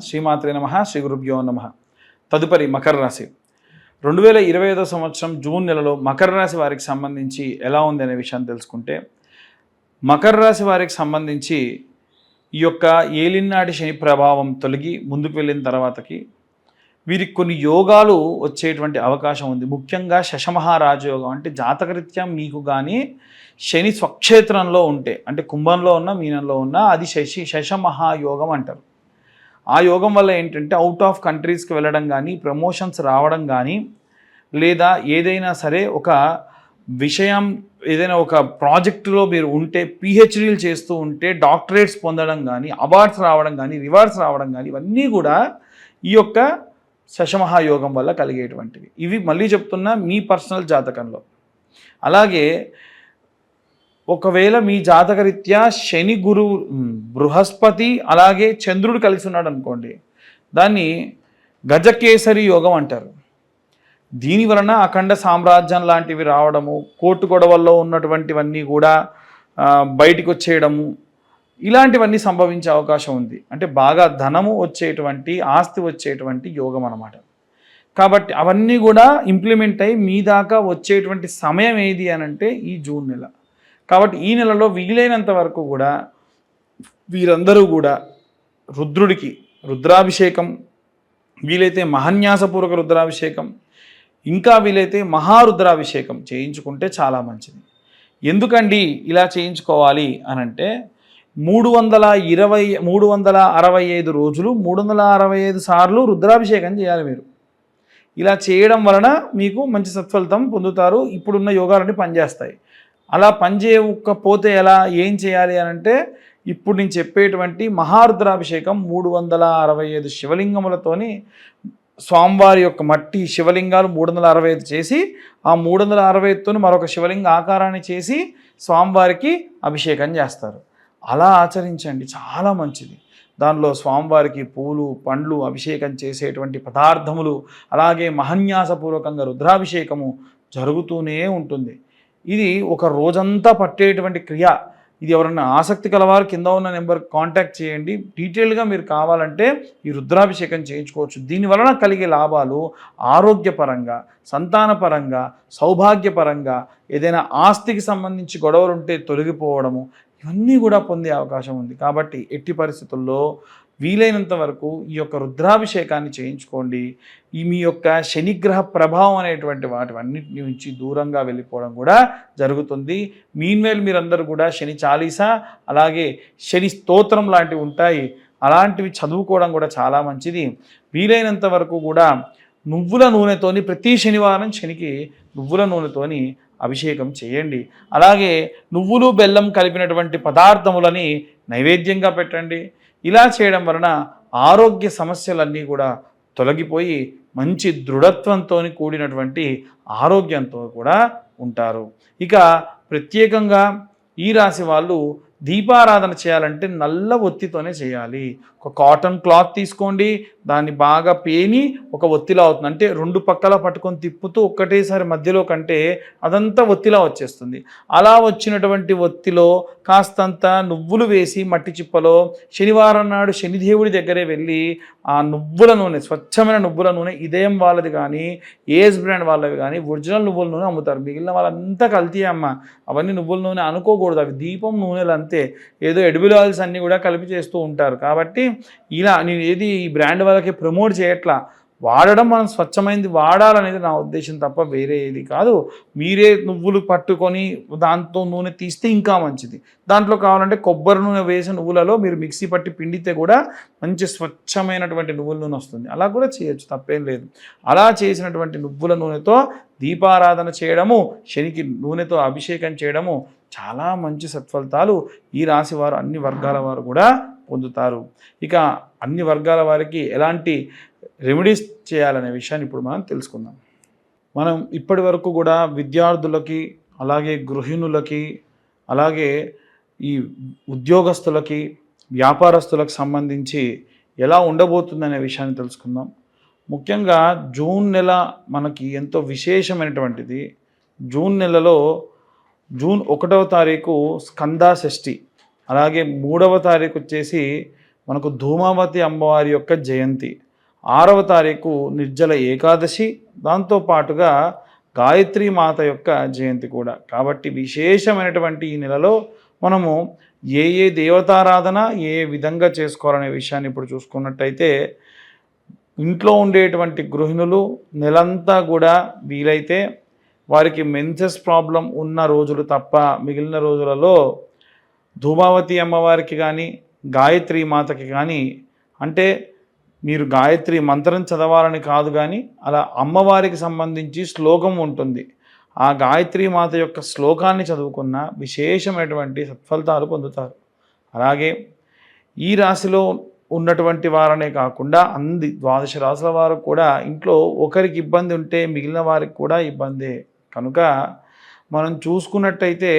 శ్రీమాత్రే నమః, శ్రీ గురుభ్యో నమః. తదుపరి మకర రాశి. 2025 సంవత్సరం జూన్ నెలలో మకర రాశి వారికి సంబంధించి ఎలా ఉంది అనే విషయాన్ని తెలుసుకుంటే, మకర రాశి వారికి సంబంధించి ఈ యొక్క ఏలినాటి శని ప్రభావం తొలగి ముందుకు వెళ్ళిన తర్వాతకి వీరికి కొన్ని యోగాలు వచ్చేటువంటి అవకాశం ఉంది. ముఖ్యంగా శశమహారాజయోగం, అంటే జాతకరీత్యా మీకు కానీ శని స్వక్షేత్రంలో ఉంటే, అంటే కుంభంలో ఉన్న మీనంలో ఉన్న అది శశమహాయోగం అంటారు. ఆ యోగం వల్ల ఏంటంటే అవుట్ ఆఫ్ కంట్రీస్కి వెళ్ళడం కానీ, ప్రమోషన్స్ రావడం కానీ, లేదా ఏదైనా సరే ఒక విషయం ఏదైనా ఒక ప్రాజెక్టులో మీరు ఉంటే, పిహెచ్డీలు చేస్తూ ఉంటే డాక్టరేట్స్ పొందడం కానీ, అవార్డ్స్ రావడం కానీ, రివార్డ్స్ రావడం కానీ, ఇవన్నీ కూడా ఈ యొక్క శశమహాయోగం వల్ల కలిగేటువంటివి. ఇవి మళ్ళీ చెప్తున్నా మీ పర్సనల్ జాతకంలో. అలాగే ఒకవేళ మీ జాతకరీత్యా శని, గురువు, బృహస్పతి అలాగే చంద్రుడు కలిసి ఉన్నాడు అనుకోండి, దాన్ని గజకేసరి యోగం అంటారు. దీని వలన అఖండ సామ్రాజ్యం లాంటివి రావడము, కోర్టు గొడవల్లో ఉన్నటువంటివన్నీ కూడా బయటికి వచ్చేయడము, ఇలాంటివన్నీ సంభవించే అవకాశం ఉంది. అంటే బాగా ధనము వచ్చేటువంటి, ఆస్తి వచ్చేటువంటి యోగం అన్నమాట. కాబట్టి అవన్నీ కూడా ఇంప్లిమెంట్ అయ్యి మీ దాకా వచ్చేటువంటి సమయం ఏది అని అంటే ఈ జూన్ నెల. కాబట్టి ఈ నెలలో వీలైనంత వరకు కూడా వీరందరూ కూడా రుద్రుడికి రుద్రాభిషేకం, వీలైతే మహాన్యాసపూర్వక రుద్రాభిషేకం, ఇంకా వీలైతే మహారుద్రాభిషేకం చేయించుకుంటే చాలా మంచిది. ఎందుకండి ఇలా చేయించుకోవాలి అనంటే 365 రోజులు 365 సార్లు రుద్రాభిషేకం చేయాలి మీరు. ఇలా చేయడం వలన మీకు మంచి సత్ఫలితం పొందుతారు. ఇప్పుడున్న యోగాలన్నీ పనిచేస్తాయి. అలా పనిచేయకపోతే ఎలా, ఏం చేయాలి అనంటే ఇప్పుడు నేను చెప్పేటువంటి మహారుద్రాభిషేకం 365 శివలింగములతోని స్వామివారి యొక్క మట్టి శివలింగాలు 365 చేసి, ఆ 365తోని మరొక శివలింగ ఆకారాన్ని చేసి స్వామివారికి అభిషేకం చేస్తారు. అలా ఆచరించండి, చాలా మంచిది. దానిలో స్వామివారికి పూలు, పండ్లు, అభిషేకం చేసేటువంటి పదార్థములు, అలాగే మహాన్యాసపూర్వకంగా రుద్రాభిషేకము జరుగుతూనే ఉంటుంది. ఇది ఒక రోజంతా పట్టేటువంటి క్రియ. ఇది ఎవరన్నా ఆసక్తి కలవారు కింద ఉన్న నెంబర్కి కాంటాక్ట్ చేయండి. డీటెయిల్గా మీరు కావాలంటే ఈ రుద్రాభిషేకం చేయించుకోవచ్చు. దీనివలన కలిగే లాభాలు ఆరోగ్యపరంగా, సంతానపరంగా, సౌభాగ్యపరంగా, ఏదైనా ఆస్తికి సంబంధించి గొడవలు ఉంటే తొలగిపోవడము, ఇవన్నీ కూడా పొందే అవకాశం ఉంది. కాబట్టి ఎట్టి పరిస్థితుల్లో వీలైనంత వరకు ఈ యొక్క రుద్రాభిషేకాన్ని చేయించుకోండి. ఈ మీ యొక్క శనిగ్రహ ప్రభావం అనేటువంటి వాటివన్నిటి నుంచి దూరంగా వెళ్ళిపోవడం కూడా జరుగుతుంది. మీన్వేల్ మీరందరూ కూడా శని చాలీసా, అలాగే శని స్తోత్రం లాంటివి ఉంటాయి, అలాంటివి చదువుకోవడం కూడా చాలా మంచిది. వీలైనంత వరకు కూడా నువ్వుల నూనెతోని ప్రతి శనివారం శనికి నువ్వుల నూనెతోని అభిషేకం చేయండి. అలాగే నువ్వులు బెల్లం కలిపినటువంటి పదార్థములని నైవేద్యంగా పెట్టండి. ఇలా చేయడం వలన ఆరోగ్య సమస్యలన్నీ కూడా తొలగిపోయి మంచి దృఢత్వంతో కూడినటువంటి ఆరోగ్యంతో కూడా ఉంటారు. ఇక ప్రత్యేకంగా ఈ రాశి వాళ్ళు దీపారాధన చేయాలంటే నల్ల ఒత్తితోనే చేయాలి. ఒక కాటన్ క్లాత్ తీసుకోండి, దాన్ని బాగా పేని ఒక ఒత్తిలా అవుతుంది. అంటే రెండు పక్కల పట్టుకొని తిప్పుతూ ఒక్కటేసారి మధ్యలో కంటే అదంతా ఒత్తిలా వచ్చేస్తుంది. అలా వచ్చినటువంటి ఒత్తిలో కాస్తంత నువ్వులు వేసి మట్టి చిప్పలో శనివారం నాడు శనిదేవుడి దగ్గరే వెళ్ళి ఆ నువ్వుల నూనె, స్వచ్ఛమైన నువ్వుల నూనె, ఇదేం వాళ్ళది కానీ ఏఎస్ బ్రాండ్ వాళ్ళవి కానీ ఒరిజినల్ నువ్వుల నూనె అమ్ముతారు. మిగిలిన వాళ్ళంతా కల్తీ అమ్మ, అవన్నీ నువ్వుల నూనె అనుకోకూడదు. అవి దీపం నూనెలు అంతే. ఏదో ఎడిబుల్ ఆయిల్స్ అన్నీ కూడా కలిపి చేస్తూ ఉంటారు. కాబట్టి ఇలా నేను ఏది ఈ బ్రాండ్ వాళ్ళకి ప్రమోట్ చేయట్లా, వాడడం మనం స్వచ్ఛమైనది వాడాలనేది నా ఉద్దేశం తప్ప వేరే ఏది కాదు. మీరే నువ్వులు పట్టుకొని దాంతో నూనె తీస్తే ఇంకా మంచిది. దాంట్లో కావాలంటే కొబ్బరి నూనె వేసిన నువ్వులలో మీరు మిక్సీ పట్టి పిండితే కూడా మంచి స్వచ్ఛమైనటువంటి నువ్వుల నూనె వస్తుంది. అలా కూడా చేయొచ్చు, తప్పేం లేదు. అలా చేసినటువంటి నువ్వుల నూనెతో దీపారాధన చేయడము, శనికి నూనెతో అభిషేకం చేయడము చాలా మంచి సత్ఫలితాలు ఈ రాశి వారు, అన్ని వర్గాల వారు కూడా పొందుతారు. ఇక అన్ని వర్గాల వారికి ఎలాంటి రెమెడీస్ చేయాలనే విషయాన్ని ఇప్పుడు మనం తెలుసుకుందాం. మనం ఇప్పటి వరకు కూడా విద్యార్థులకి, అలాగే గృహిణులకి, అలాగే ఈ ఉద్యోగస్తులకి, వ్యాపారస్తులకు సంబంధించి ఎలా ఉండబోతుందనే విషయాన్ని తెలుసుకుందాం. ముఖ్యంగా జూన్ నెల మనకి ఎంతో విశేషమైనటువంటిది. జూన్ నెలలో జూన్ 1వ తారీఖు స్కంద షష్ఠి, అలాగే 3వ తారీఖు వచ్చేసి మనకు ధూమావతి అమ్మవారి యొక్క జయంతి, 6వ తారీఖు నిర్జల ఏకాదశి, దాంతోపాటుగా గాయత్రి మాత యొక్క జయంతి కూడా. కాబట్టి విశేషమైనటువంటి ఈ నెలలో మనము ఏ ఏ దేవతారాధన ఏ విధంగా చేసుకోవాలనే విషయాన్ని ఇప్పుడు చూసుకున్నట్టయితే, ఇంట్లో ఉండేటువంటి గృహిణులు నెలంతా కూడా వీలైతే వారికి మెన్సెస్ ప్రాబ్లం ఉన్న రోజులు తప్ప మిగిలిన రోజులలో ధూమావతి అమ్మవారికి కానీ గాయత్రి మాతకి కానీ, అంటే మీరు గాయత్రి మంత్రం చదవాలని కాదు కానీ అలా అమ్మవారికి సంబంధించి శ్లోకం ఉంటుంది, ఆ గాయత్రి మాత యొక్క శ్లోకాన్ని చదువుకున్న విశేషమైనటువంటి సత్ఫలితాలు పొందుతారు. అలాగే ఈ రాశిలో ఉన్నటువంటి వారనే కాకుండా ద్వాదశ రాశుల వారు కూడా ఇంట్లో ఒకరికి ఇబ్బంది ఉంటే మిగిలిన వారికి కూడా ఇబ్బందే. కనుక మనం చూసుకున్నట్టయితే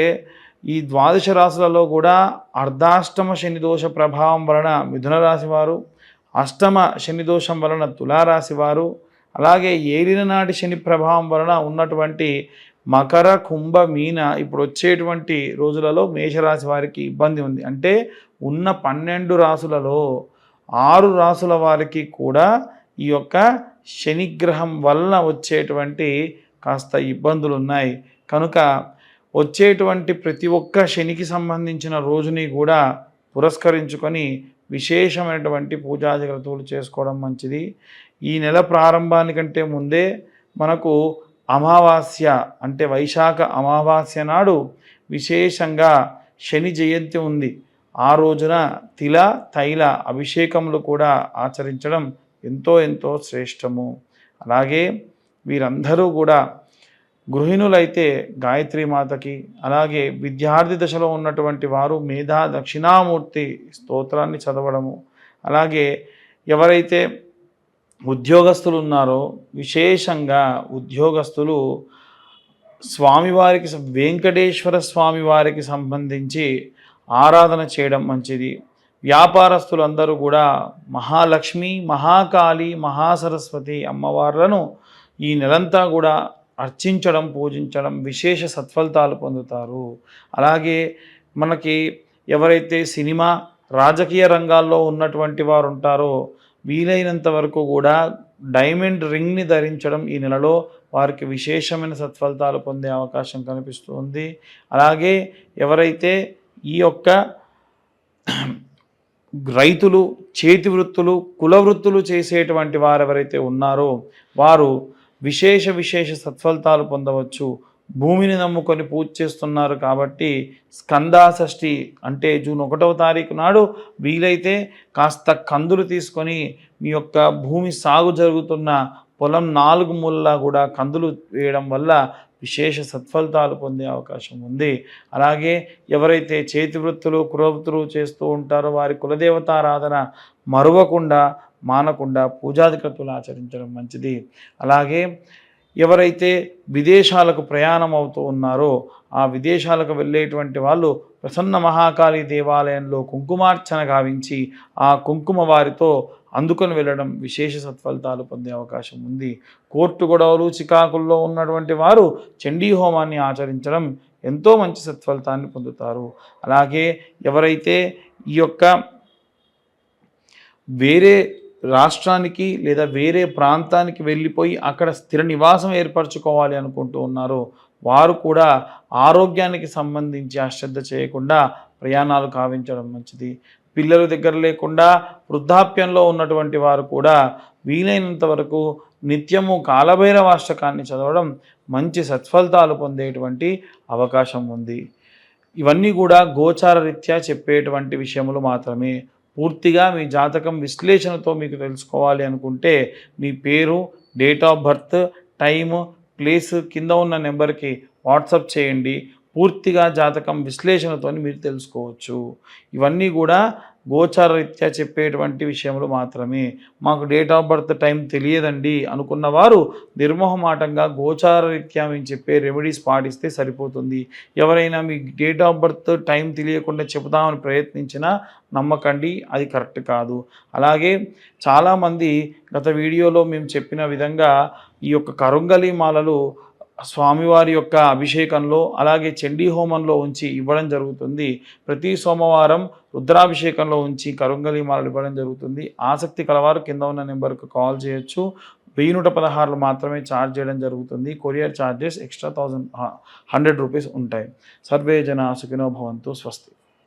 ఈ ద్వాదశ రాశులలో కూడా అర్ధాష్టమ శని దోష ప్రభావం వలన మిథున రాశి వారు, అష్టమ శని దోషం వలన తులారాశి వారు, అలాగే ఏలిన నాటి శని ప్రభావం వలన ఉన్నటువంటి మకర కుంభ మీన ఇప్పుడు వచ్చేటువంటి రోజులలో మేషరాశి వారికి ఇబ్బంది ఉంది. అంటే ఉన్న 12 రాశులలో 6 రాశుల వారికి కూడా ఈ యొక్క శనిగ్రహం వలన వచ్చేటువంటి కాస్త ఇబ్బందులు ఉన్నాయి. కనుక వచ్చేటువంటి ప్రతి ఒక్క శనికి సంబంధించిన రోజుని కూడా పురస్కరించుకొని విశేషమైనటువంటి పూజా జాగ్రత్తలు చేసుకోవడం మంచిది. ఈ నెల ప్రారంభానికంటే ముందే మనకు అమావాస్య అంటే వైశాఖ అమావాస్య నాడు విశేషంగా శని జయంతి ఉంది. ఆ రోజున తిల తైల అభిషేకములు కూడా ఆచరించడం ఎంతో ఎంతో శ్రేష్టము. అలాగే వీరందరూ కూడా గృహిణులైతే గాయత్రి మాతకి, అలాగే విద్యార్థి దశలో ఉన్నటువంటి వారు మేధా దక్షిణామూర్తి స్తోత్రాన్ని చదవడము, అలాగే ఎవరైతే ఉద్యోగస్తులు ఉన్నారో విశేషంగా ఉద్యోగస్తులు స్వామివారికి వెంకటేశ్వర స్వామివారికి సంబంధించి ఆరాధన చేయడం మంచిది. వ్యాపారస్తులందరూ కూడా మహాలక్ష్మి, మహాకాళి, మహాసరస్వతి అమ్మవార్లను ఈ నెలంతా కూడా అర్చించడం, పూజించడం విశేష సత్ఫలితాలు పొందుతారు. అలాగే మనకి ఎవరైతే సినిమా రాజకీయ రంగాల్లో ఉన్నటువంటి వారు ఉంటారో వీలైనంత వరకు కూడా డైమండ్ రింగ్ని ధరించడం ఈ నెలలో వారికి విశేషమైన సత్ఫలితాలు పొందే అవకాశం కనిపిస్తుంది. అలాగే ఎవరైతే ఈ యొక్క రైతులు, చేతి వృత్తులు, కుల వృత్తులు చేసేటువంటి వారు ఎవరైతే ఉన్నారో వారు విశేష సత్ఫలితాలు పొందవచ్చు. భూమిని నమ్ముకొని పూజ చేస్తున్నారు కాబట్టి స్కందాషష్ఠి అంటే జూన్ 1వ తారీఖు నాడు వీలైతే కాస్త కందులు తీసుకొని మీ యొక్క భూమి సాగు జరుగుతున్న పొలం 4 మూలలా కూడా కందులు వేయడం వల్ల విశేష సత్ఫలితాలు పొందే అవకాశం ఉంది. అలాగే ఎవరైతే చేతి వృత్తులు, కులవృత్తులు చేస్తూ ఉంటారో వారి కులదేవతారాధన మరువకుండా మానకుండా పూజాధికతులు ఆచరించడం మంచిది. అలాగే ఎవరైతే విదేశాలకు ప్రయాణం అవుతూ ఉన్నారో ఆ విదేశాలకు వెళ్ళేటువంటి వాళ్ళు ప్రసన్న మహాకాళి దేవాలయంలో కుంకుమార్చన గావించి ఆ కుంకుమ వారితో అందుకొని వెళ్ళడం విశేష సత్ఫలితాలు పొందే అవకాశం ఉంది. కోర్టు గొడవలు, చికాకుల్లో ఉన్నటువంటి వారు చండీ హోమాన్ని ఆచరించడం ఎంతో మంచి సత్ఫలితాన్ని పొందుతారు. అలాగే ఎవరైతే ఈ యొక్క వేరే రాష్ట్రానికి లేదా వేరే ప్రాంతానికి వెళ్ళిపోయి అక్కడ స్థిర నివాసం ఏర్పరచుకోవాలి అనుకుంటూ ఉన్నారో వారు కూడా ఆరోగ్యానికి సంబంధించి అశ్రద్ధ చేయకుండా ప్రయాణాలు కావించడం మంచిది. పిల్లలు దగ్గర లేకుండా వృద్ధాప్యంలో ఉన్నటువంటి వారు కూడా వీలైనంత వరకు నిత్యము కాలభైరవాష్టకాన్ని చదవడం మంచి సత్ఫలితాలు పొందేటువంటి అవకాశం ఉంది. ఇవన్నీ కూడా గోచార రీత్యా చెప్పేటువంటి విషయములు మాత్రమే. పూర్తిగా మీ జాతకం విశ్లేషణతో మీకు తెలుసుకోవాలి అనుకుంటే మీ పేరు, date of birth, time, place కింద ఉన్న నెంబర్కి వాట్సాప్ చేయండి. పూర్తిగా జాతకం విశ్లేషణతో మీరు తెలుసుకోవచ్చు. ఇవన్నీ కూడా గోచార రీత్యా చెప్పేటువంటి విషయములు మాత్రమే. మాకు డేట్ ఆఫ్ బర్త్ టైం తెలియదండి అనుకున్న వారు నిర్మోహమాటంగా గోచార రీత్యా మేము చెప్పే రెమెడీస్ పాటిస్తే సరిపోతుంది. ఎవరైనా మీ డేట్ ఆఫ్ బర్త్ టైం తెలియకుండా చెబుదామని ప్రయత్నించినా నమ్మకండి, అది కరెక్ట్ కాదు. అలాగే చాలామంది గత వీడియోలో మేము చెప్పిన విధంగా ఈ యొక్క కరుంగలి మాలలు స్వామివారి యొక్క అభిషేకంలో అలాగే చండీ హోమంలో ఉంచి ఇవ్వడం జరుగుతుంది. ప్రతి సోమవారం రుద్రాభిషేకంలో ఉంచి కరుంగలి మాలలు ఇవ్వడం జరుగుతుంది. ఆసక్తి కలవారు కింద ఉన్న నెంబర్కు కాల్ చేయొచ్చు. 1116 మాత్రమే ఛార్జ్ చేయడం జరుగుతుంది. కొరియర్ ఛార్జెస్ ఎక్స్ట్రా 100 రూపీస్ ఉంటాయి. సర్వే జన సుఖినో భవంతు. స్వస్తి.